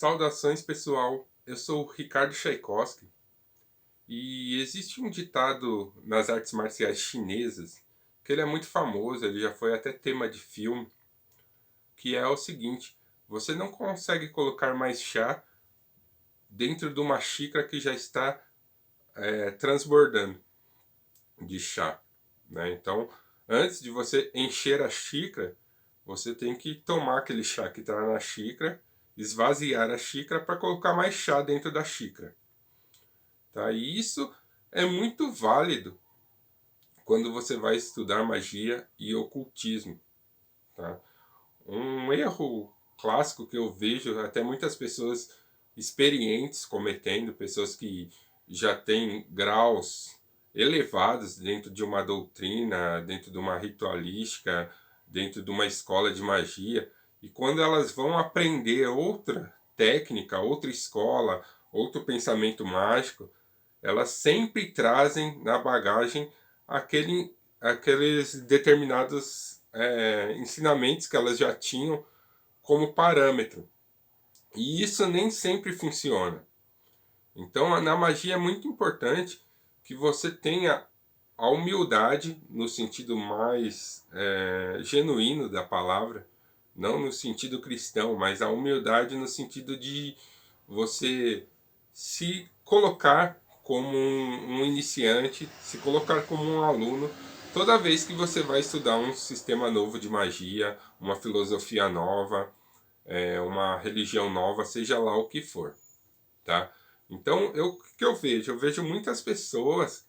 Saudações, pessoal. Eu sou o Ricardo Tchaikovsky e existe um ditado nas artes marciais chinesas que ele é muito famoso, ele já foi até tema de filme, que é o seguinte: você não consegue colocar mais chá dentro de uma xícara que já está transbordando de chá, né? Então, antes de você encher a xícara, você tem que tomar aquele chá que está na xícara, esvaziar a xícara para colocar mais chá dentro da xícara. Tá? E isso é muito válido quando você vai estudar magia e ocultismo. Tá? Um erro clássico que eu vejo até muitas pessoas experientes cometendo, pessoas que já têm graus elevados dentro de uma doutrina, dentro de uma ritualística, dentro de uma escola de magia, e quando elas vão aprender outra técnica, outra escola, outro pensamento mágico, elas sempre trazem na bagagem aqueles determinados ensinamentos que elas já tinham como parâmetro. E isso nem sempre funciona. Então, na magia é muito importante que você tenha a humildade, no sentido mais genuíno da palavra, não no sentido cristão, mas a humildade no sentido de você se colocar como um iniciante, se colocar como um aluno, toda vez que você vai estudar um sistema novo de magia, uma filosofia nova, uma religião nova, seja lá o que for, tá? Então, o que eu vejo? Eu vejo muitas pessoas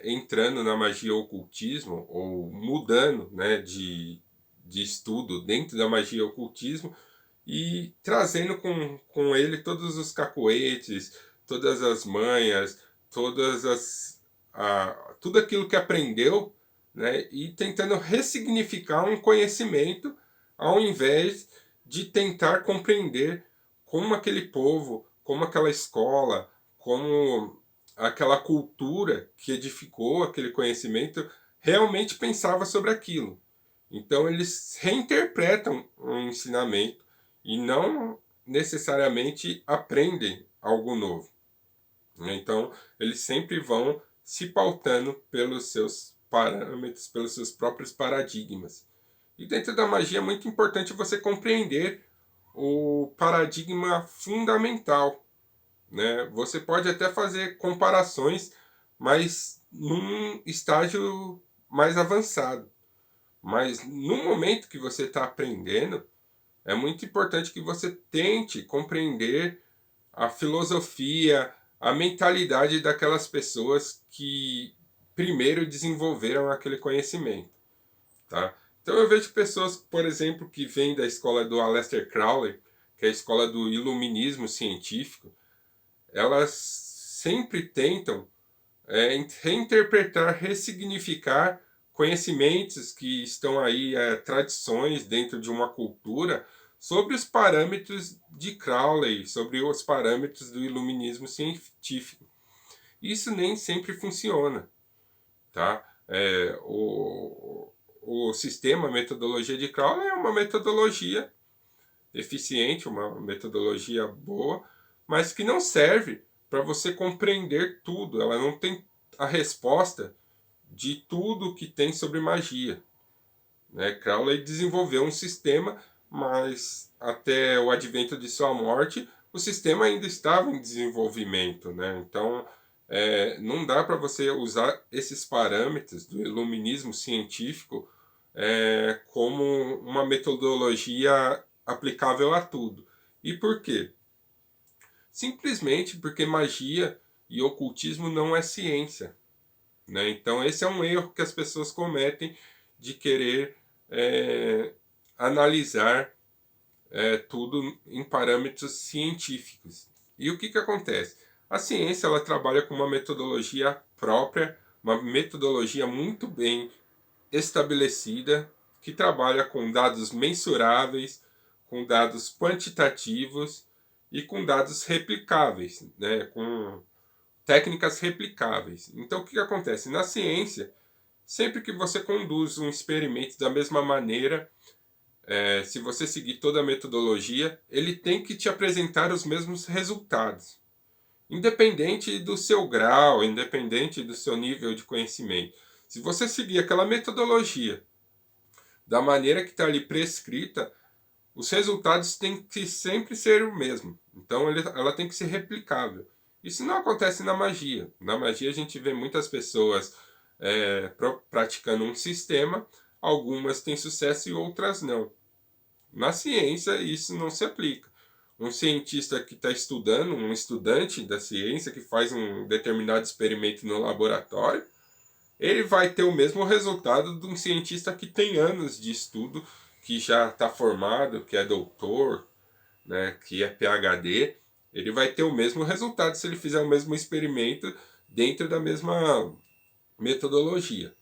entrando na magia ocultismo ou mudando, né, de estudo dentro da magia ocultismo e trazendo com ele todos os cacoetes, todas as manhas, tudo aquilo que aprendeu, né, e tentando ressignificar um conhecimento ao invés de tentar compreender como aquele povo, como aquela escola, como aquela cultura que edificou aquele conhecimento realmente pensava sobre aquilo. Então eles reinterpretam um ensinamento e não necessariamente aprendem algo novo, né? Então eles sempre vão se pautando pelos seus parâmetros, pelos seus próprios paradigmas. E dentro da magia é muito importante você compreender o paradigma fundamental, né? Você pode até fazer comparações, mas num estágio mais avançado. Mas no momento que você está aprendendo, é muito importante que você tente compreender a filosofia, a mentalidade daquelas pessoas que primeiro desenvolveram aquele conhecimento, tá? Então eu vejo pessoas, por exemplo, que vêm da escola do Aleister Crowley, que é a escola do iluminismo científico, elas sempre tentam reinterpretar, ressignificar conhecimentos que estão aí, tradições dentro de uma cultura, sobre os parâmetros de Crowley, sobre os parâmetros do iluminismo científico. Isso nem sempre funciona, tá? O sistema, a metodologia de Crowley é uma metodologia eficiente, uma metodologia boa, mas que não serve para você compreender tudo. Ela não tem a resposta de tudo que tem sobre magia, né? Crowley desenvolveu um sistema, mas até o advento de sua morte, o sistema ainda estava em desenvolvimento, né? Então, não dá para você usar esses parâmetros do iluminismo científico como uma metodologia aplicável a tudo. E por quê? Simplesmente porque magia e ocultismo não é ciência, né? Então esse é um erro que as pessoas cometem de querer analisar tudo em parâmetros científicos. E o que acontece? A ciência ela trabalha com uma metodologia própria, uma metodologia muito bem estabelecida, que trabalha com dados mensuráveis, com dados quantitativos e com dados replicáveis, né? Com técnicas replicáveis. Então, o que acontece? Na ciência, sempre que você conduz um experimento da mesma maneira, se você seguir toda a metodologia, ele tem que te apresentar os mesmos resultados, independente do seu grau, independente do seu nível de conhecimento. Se você seguir aquela metodologia da maneira que está ali prescrita, os resultados têm que sempre ser o mesmo. Então ela tem que ser replicável. Isso não acontece na magia. Na magia a gente vê muitas pessoas praticando um sistema, algumas têm sucesso e outras não. Na ciência isso não se aplica. Um cientista que está estudando, um estudante da ciência que faz um determinado experimento no laboratório, ele vai ter o mesmo resultado de um cientista que tem anos de estudo, que já está formado, que é doutor, né, que é PhD. Ele vai ter o mesmo resultado se ele fizer o mesmo experimento dentro da mesma metodologia.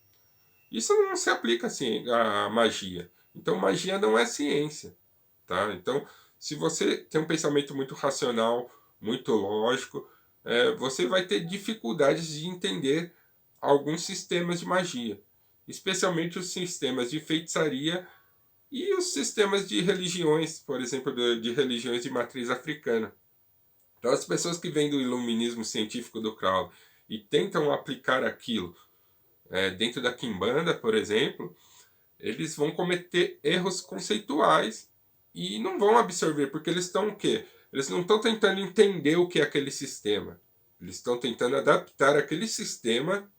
Isso não se aplica assim à magia. Então magia não é ciência, tá? Então, se você tem um pensamento muito racional, muito lógico, você vai ter dificuldades de entender alguns sistemas de magia, especialmente os sistemas de feitiçaria e os sistemas de religiões, por exemplo, de religiões de matriz africana. Então, as pessoas que vêm do iluminismo científico do Crowley e tentam aplicar aquilo dentro da Quimbanda, por exemplo, eles vão cometer erros conceituais e não vão absorver, porque eles estão o quê? Eles não estão tentando entender o que é aquele sistema. Eles estão tentando adaptar aquele sistema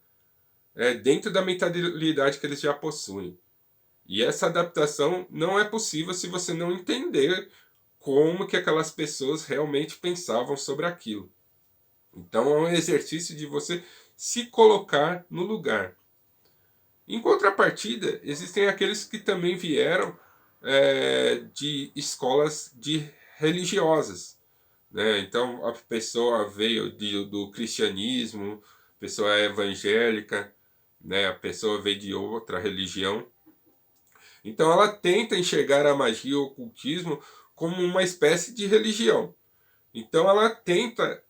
dentro da mentalidade que eles já possuem. E essa adaptação não é possível se você não entender como que aquelas pessoas realmente pensavam sobre aquilo. Então é um exercício de você se colocar no lugar. Em contrapartida, existem aqueles que também vieram de escolas religiosas, né? Então a pessoa veio do cristianismo, a pessoa é evangélica, né? A pessoa veio de outra religião. Então ela tenta enxergar a magia e o ocultismo como uma espécie de religião. Então ela tenta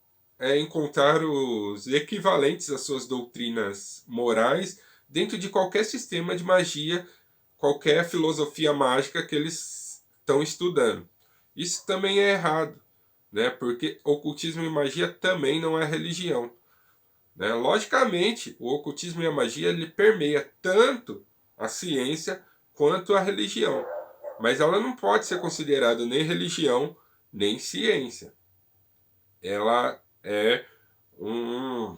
encontrar os equivalentes às suas doutrinas morais dentro de qualquer sistema de magia, qualquer filosofia mágica que eles estão estudando. Isso também é errado, né? Porque ocultismo e magia também não é religião, né? Logicamente, o ocultismo e a magia ele permeia tanto a ciência quanto a religião, mas ela não pode ser considerada nem religião nem ciência. Ela é um,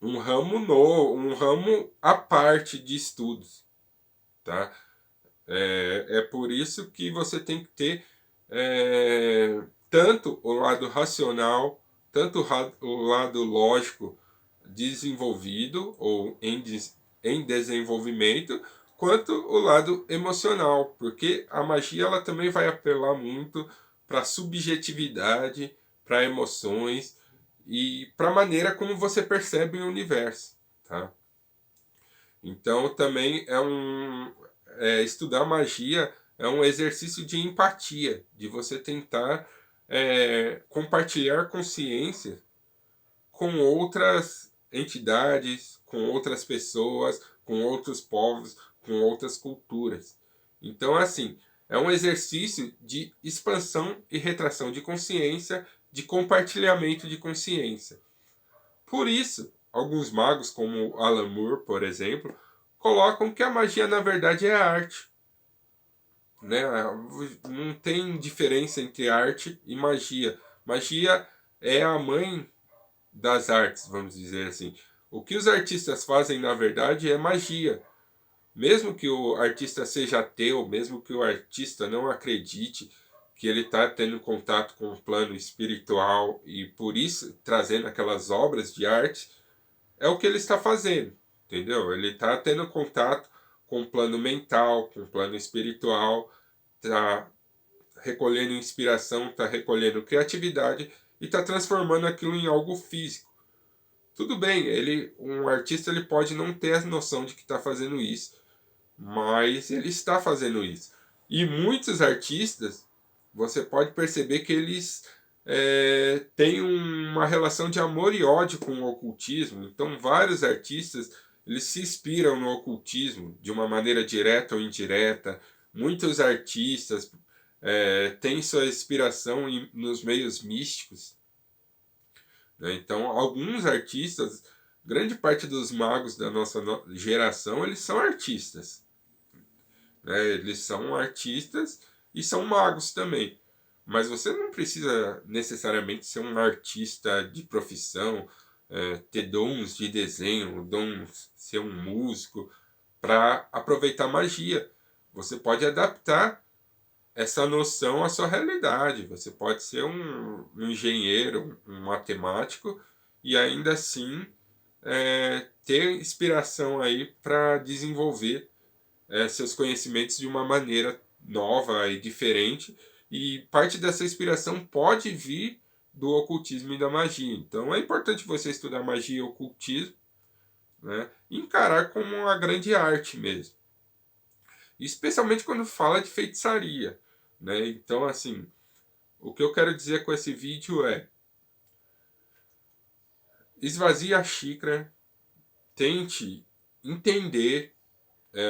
um ramo novo, um ramo à parte de estudos, tá? É por isso que você tem que ter tanto o lado racional, tanto o lado lógico desenvolvido ou em desenvolvimento, quanto o lado emocional, porque a magia ela também vai apelar muito para a subjetividade, para emoções e para a maneira como você percebe o universo, tá? Então também estudar magia é um exercício de empatia, de você tentar compartilhar consciência com outras entidades, com outras pessoas, com outros povos, com outras culturas. Então, assim, é um exercício de expansão e retração de consciência, de compartilhamento de consciência. Por isso, alguns magos, como Alan Moore, por exemplo, colocam que a magia, na verdade, é arte. Né? Não tem diferença entre arte e magia. Magia é a mãe das artes, vamos dizer assim. O que os artistas fazem, na verdade, é magia. Mesmo que o artista seja ateu, mesmo que o artista não acredite que ele está tendo contato com o plano espiritual e por isso trazendo aquelas obras de arte, é o que ele está fazendo, entendeu? Ele está tendo contato com o plano mental, com o plano espiritual, está recolhendo inspiração, está recolhendo criatividade e está transformando aquilo em algo físico. Tudo bem, um artista ele pode não ter a noção de que está fazendo isso, mas ele está fazendo isso. E muitos artistas, você pode perceber que eles têm uma relação de amor e ódio com o ocultismo. Então, vários artistas eles se inspiram no ocultismo de uma maneira direta ou indireta, Muitos artistas têm sua inspiração nos meios místicos, né? Então, alguns artistas, grande parte dos magos da nossa geração, eles são artistas, né? Eles são artistas e são magos também. Mas você não precisa necessariamente ser um artista de profissão, ter dons de desenho, dons, ser um músico, para aproveitar magia. Você pode adaptar essa noção à sua realidade. Você pode ser um engenheiro, um matemático, e ainda assim ter inspiração aí para desenvolver seus conhecimentos de uma maneira nova e diferente. E parte dessa inspiração pode vir do ocultismo e da magia. Então é importante você estudar magia e ocultismo, né? E encarar como uma grande arte mesmo. Especialmente quando fala de feitiçaria, né? Então, assim, o que eu quero dizer com esse vídeo é: esvazie a xícara, tente entender.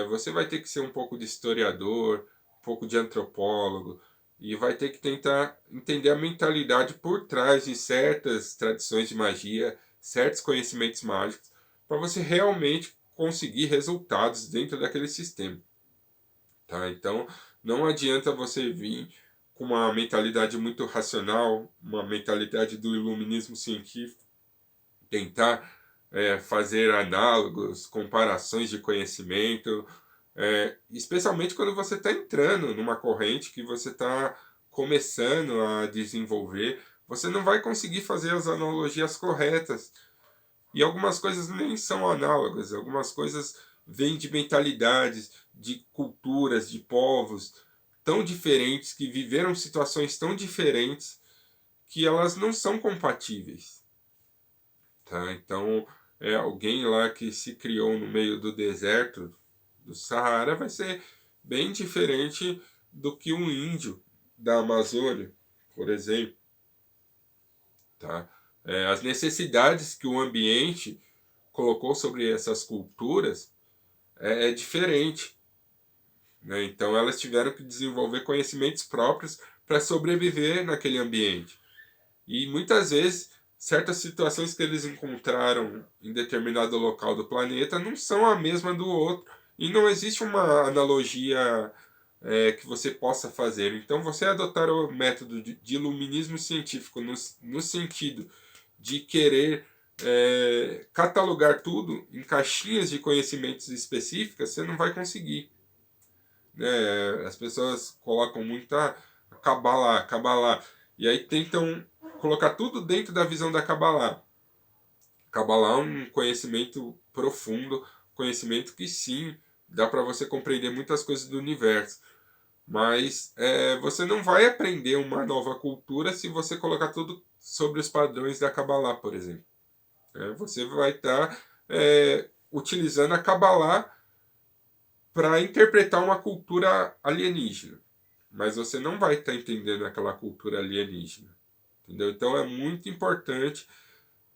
Você vai ter que ser um pouco de historiador, um pouco de antropólogo, e vai ter que tentar entender a mentalidade por trás de certas tradições de magia, certos conhecimentos mágicos, para você realmente conseguir resultados dentro daquele sistema. Tá? Então, não adianta você vir com uma mentalidade muito racional, uma mentalidade do iluminismo científico, tentar fazer análogos, comparações de conhecimento, especialmente quando você está entrando numa corrente que você está começando a desenvolver, você não vai conseguir fazer as analogias corretas. E algumas coisas nem são análogas, algumas coisas vêm de mentalidades, de culturas, de povos tão diferentes, que viveram situações tão diferentes, que elas não são compatíveis. Tá? Então, alguém lá que se criou no meio do deserto do Saara vai ser bem diferente do que um índio da Amazônia, por exemplo. Tá? As necessidades que o ambiente colocou sobre essas culturas é diferente, né? Então elas tiveram que desenvolver conhecimentos próprios para sobreviver naquele ambiente. E muitas vezes certas situações que eles encontraram em determinado local do planeta não são a mesma do outro, e não existe uma analogia que você possa fazer. Então você adotar o método de iluminismo científico no sentido de querer catalogar tudo em caixinhas de conhecimentos específicas, você não vai conseguir, né? As pessoas colocam muito Kabbalah, e aí tentam colocar tudo dentro da visão da Kabbalah. Kabbalah é um conhecimento profundo, conhecimento que sim, dá para você compreender muitas coisas do universo. Mas você não vai aprender uma nova cultura se você colocar tudo sobre os padrões da Kabbalah, por exemplo. Você vai estar utilizando a Kabbalah para interpretar uma cultura alienígena, mas você não vai estar entendendo aquela cultura alienígena. Entendeu? Então é muito importante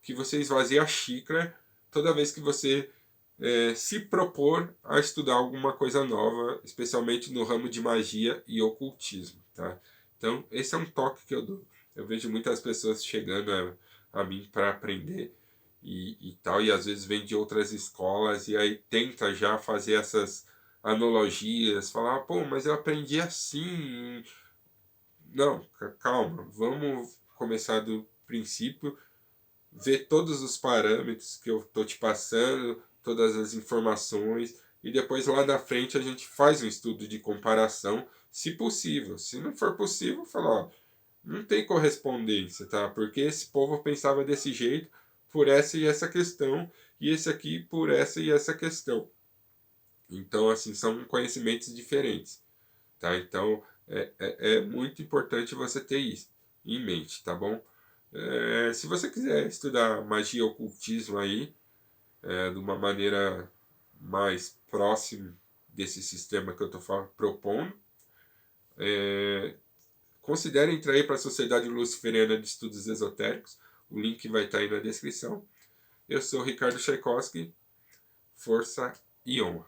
que você esvazie a xícara toda vez que você se propor a estudar alguma coisa nova, especialmente no ramo de magia e ocultismo. Tá? Então, esse é um toque que eu dou. Eu vejo muitas pessoas chegando a mim para aprender e tal, e às vezes vem de outras escolas e aí tenta já fazer essas analogias, falar, pô, mas eu aprendi assim. Não, calma, vamos começar do princípio, ver todos os parâmetros que eu estou te passando, todas as informações, e depois lá na frente a gente faz um estudo de comparação, se possível. Se não for possível, falar, ó, não tem correspondência, tá? Porque esse povo pensava desse jeito por essa e essa questão, e esse aqui por essa e essa questão. Então, assim, são conhecimentos diferentes, tá? Então, é muito importante você ter isso em mente, tá bom? Se você quiser estudar magia e ocultismo aí, de uma maneira mais próxima desse sistema que eu estou propondo, considere entrar aí para a Sociedade Luciferiana de Estudos Esotéricos. O link vai estar aí na descrição. Eu sou Ricardo Tchaikovsky. Força e honra.